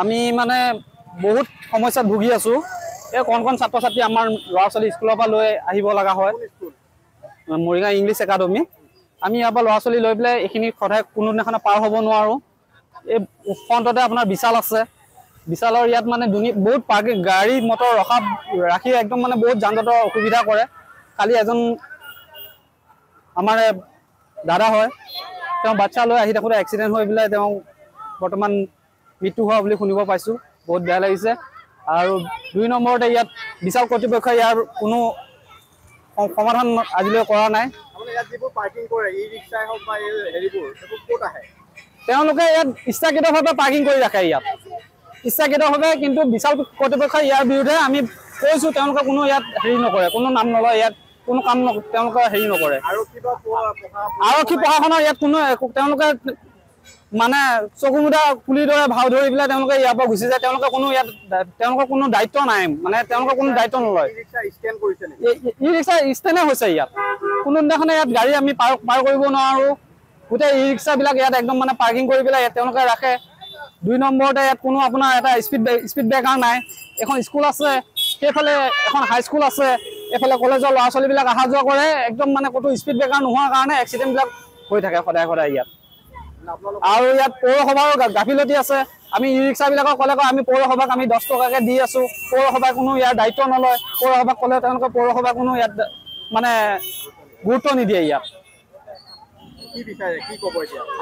আমি মানে বহুত সমস্যাত ভুগি আছো। এই কণ ছাত্ৰ ছাত্ৰী আমাৰ ল'ৰা ছোৱালী স্কুলৰ পৰা লৈ আহিব লগা হয়। Morigaon English academy. আমি ইয়াৰ পৰা ল'ৰা ছোৱালী লৈ পেলাই এইখিনি সদায় কোনো দিনাখন পাৰ হ'ব নোৱাৰোঁ। এই ফ্ৰণ্টতে আপোনাৰ বিশাল আছে। বিশালৰ ইয়াত মানে বহুত পাৰ্কিং গাড়ী মটৰ ৰাখি একদম মানে বহুত যান জঁটৰ অসুবিধা কৰে। কালি এজন আমাৰ দাদা হয়, তেওঁ বাচ্চা লৈ আহি থাকোঁতে এক্সিডেণ্ট হৈ পেলাই তেওঁ বৰ্তমান মৃত্যু হোৱা বুলি শুনিব পাইছোঁ। বহুত বেয়া লাগিছে। আৰু 2 নম্বৰতে ইয়াত বিশাল কৰ্তৃপক্ষই ইয়াৰ কোনো সমাধান আজিলৈ কৰা নাই। তেওঁলোকে ইয়াত ইচ্ছাকৃতভাৱে পাৰ্কিং কৰি ৰাখে ইয়াত ইচ্ছাকৃতভাৱে, কিন্তু বিশাল কৰ্তৃপক্ষই ইয়াৰ বিৰুদ্ধে আমি কৈছোঁ। তেওঁলোকে কোনো ইয়াত হেৰি নকৰে, কোনো নাম নলয়, ইয়াত কোনো কাম তেওঁলোকে হেৰি নকৰে। আৰক্ষী প্ৰশাসনৰ ইয়াত কোনো তেওঁলোকে মানে চকুমুদা পুলিৰ দৰে ভাও ধৰি পেলাই তেওঁলোকে ইয়াৰ পৰা গুচি যায়। তেওঁলোকৰ কোনো দায়িত্ব নাই, মানে তেওঁলোকৰ কোনো দায়িত্ব নলয়। ই ৰিক্সা ষ্টেণ্ডে হৈছে ইয়াত। কোনো দিনাখনে ইয়াত গাড়ী আমি পাৰ কৰিব নোৱাৰোঁ। গোটেই ই ৰিক্সাবিলাক ইয়াত একদম মানে পাৰ্কিং কৰি পেলাই তেওঁলোকে ৰাখে। 2 নম্বৰতে ইয়াত কোনো আপোনাৰ এটা স্পীড ব্ৰেকাৰ নাই। এখন স্কুল আছে, সেইফালে এখন হাইস্কুল আছে, এইফালে কলেজৰ ল'ৰা ছোৱালীবিলাক অহা যোৱা কৰে। একদম মানে ক'তো স্পীড ব্ৰেকাৰ নোহোৱাৰ কাৰণে এক্সিডেণ্টবিলাক হৈ থাকে সদায় ইয়াত। আৰু ইয়াত পৌৰসভাৰো গাফিলতি আছে। আমি ই ৰিক্সাবিলাকক ক'লে আমি পৌৰসভাক আমি 10 টকাকৈ দি আছোঁ। পৌৰসভাই কোনো ইয়াৰ দায়িত্ব নলয়। পৌৰসভাক ক'লে তেওঁলোকে পৌৰসভাই কোনো ইয়াত মানে গুৰুত্ব নিদিয়ে। ইয়াত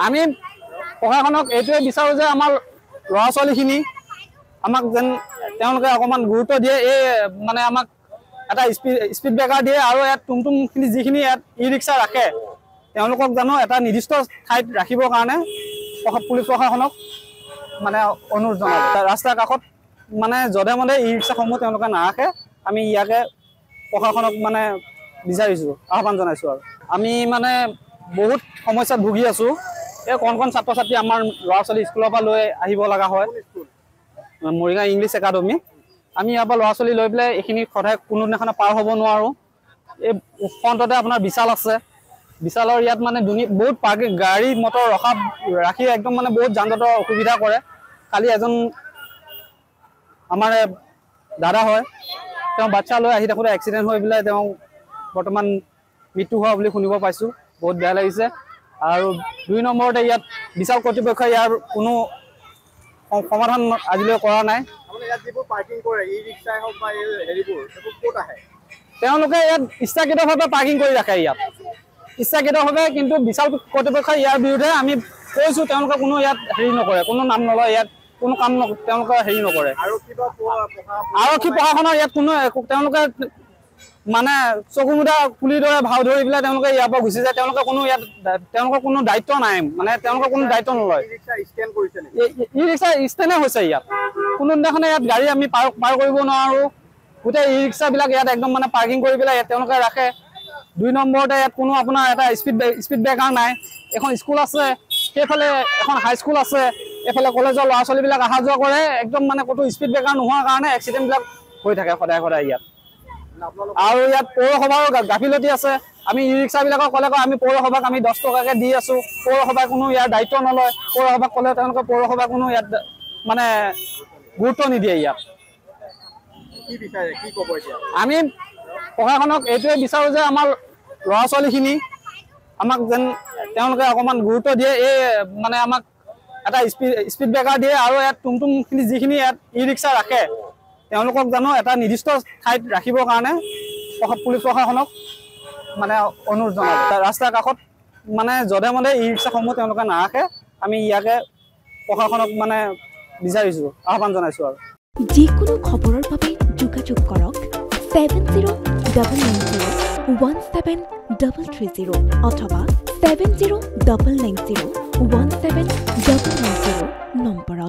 আমি প্ৰশাসনক এইটোৱে বিচাৰোঁ যে আমাৰ ল'ৰা ছোৱালীখিনি আমাক যেন তেওঁলোকে অকণমান গুৰুত্ব দিয়ে। এই মানে আমাক এটা স্পীড ব্ৰেকাৰ দিয়ে। আৰু ইয়াত টুমটুমখিনি যিখিনি ইয়াত ই ৰিক্সা ৰাখে, তেওঁলোকক জানো এটা নিৰ্দিষ্ট ঠাইত ৰাখিবৰ কাৰণে পুলিচ প্ৰশাসনক মানে অনুৰোধ জনাব। ৰাস্তাৰ কাষত মানে যধে মধে ই ৰিক্সাসমূহ তেওঁলোকে নাৰাখে। আমি ইয়াকে প্ৰশাসনক মানে বিচাৰিছোঁ, আহ্বান জনাইছোঁ। আৰু আমি মানে বহুত সমস্যাত ভুগি আছোঁ। এই কণ ছাত্ৰ ছাত্ৰী আমাৰ ল'ৰা ছোৱালী স্কুলৰ পৰা লৈ আহিব লগা হয়। Morigaon English academy. আমি ইয়াৰ পৰা ল'ৰা ছোৱালী লৈ পেলাই এইখিনি সদায় কোনো দিনাখন পাৰ হ'ব নোৱাৰোঁ। এই ফ্ৰণ্টতে আপোনাৰ বিশাল আছে। বিশালৰ ইয়াত মানে বহুত পাৰ্কিং গাড়ী মটৰ ৰাখি একদম মানে বহুত যান জঁটৰ অসুবিধা কৰে। কালি এজন আমাৰ দাদা হয়, তেওঁ বাচ্চা লৈ আহি থাকোঁতে এক্সিডেণ্ট হৈ পেলাই তেওঁ বৰ্তমান মৃত্যু হোৱা বুলি শুনিব পাইছোঁ। বহুত বেয়া লাগিছে। আৰু 2 নম্বৰতে ইয়াত বিশাল কৰ্তৃপক্ষই ইয়াৰ কোনো সমাধান আজিলৈ কৰা নাই। তেওঁলোকে ইয়াত ইচ্ছাকৃতভাৱে পাৰ্কিং কৰি ৰাখে ইয়াত ইচ্ছাকৃতভাৱে, কিন্তু বিশাল কৰ্তৃপক্ষই ইয়াৰ বিৰুদ্ধে আমি কৈছোঁ। তেওঁলোকে কোনো ইয়াত হেৰি নকৰে, কোনো নাম নলয়, ইয়াত কোনো কাম তেওঁলোকে হেৰি নকৰে। আৰক্ষী প্ৰশাসনৰ ইয়াত কোনো তেওঁলোকে মানে চকুমুদা পুলিৰ দৰে ভাও ধৰি পেলাই তেওঁলোকে ইয়াৰ পৰা গুচি যায়। তেওঁলোকৰ কোনো দায়িত্ব নাই, মানে তেওঁলোকৰ কোনো দায়িত্ব নলয়। ই ৰিক্সা ষ্টেণ্ডে হৈছে ইয়াত। কোনো দিনাখনে ইয়াত গাড়ী আমি পাৰ কৰিব নোৱাৰোঁ। গোটেই ই ৰিক্সাবিলাক ইয়াত একদম মানে পাৰ্কিং কৰি পেলাই তেওঁলোকে ৰাখে। 2 নম্বৰতে ইয়াত কোনো আপোনাৰ এটা স্পীড ব্ৰেকাৰ নাই। এখন স্কুল আছে, সেইফালে এখন হাইস্কুল আছে, এইফালে কলেজৰ ল'ৰা ছোৱালীবিলাক অহা যোৱা কৰে। একদম মানে ক'তো স্পীড ব্ৰেকাৰ নোহোৱাৰ কাৰণে এক্সিডেণ্টবিলাক হৈ থাকে সদায় ইয়াত। আৰু ইয়াত পৌৰসভাৰো গাফিলতি আছে। আমি ই ৰিক্সাবিলাকক ক'লে আমি পৌৰসভাক আমি 10 টকাকৈ দি আছোঁ। পৌৰসভাই কোনো ইয়াৰ দায়িত্ব নলয়। পৌৰসভাক ক'লে তেওঁলোকে পৌৰসভাই কোনো ইয়াত মানে গুৰুত্ব নিদিয়ে। ইয়াত আমি প্ৰশাসনক এইটোৱে বিচাৰোঁ যে আমাৰ ল'ৰা ছোৱালীখিনি আমাক যেন তেওঁলোকে অকণমান গুৰুত্ব দিয়ে। এই মানে আমাক এটা স্পীড ব্ৰেকাৰ দিয়ে। আৰু ইয়াত টুমটুমখিনি যিখিনি ইয়াত ই ৰিক্সা ৰাখে, তেওঁলোকক জানো এটা নিৰ্দিষ্ট ঠাইত ৰাখিবৰ কাৰণে পুলিচ প্ৰশাসনক মানে অনুৰোধ জনাব। ৰাস্তাৰ কাষত মানে যধে মধে ই ৰিক্সাসমূহ তেওঁলোকে নাৰাখে। আমি ইয়াকে প্ৰশাসনক মানে বিচাৰিছোঁ, আহ্বান জনাইছোঁ। আৰু যিকোনো খবৰৰ বাবে যোগাযোগ কৰক 7090173330 অথবা 7099017990 নম্বৰত।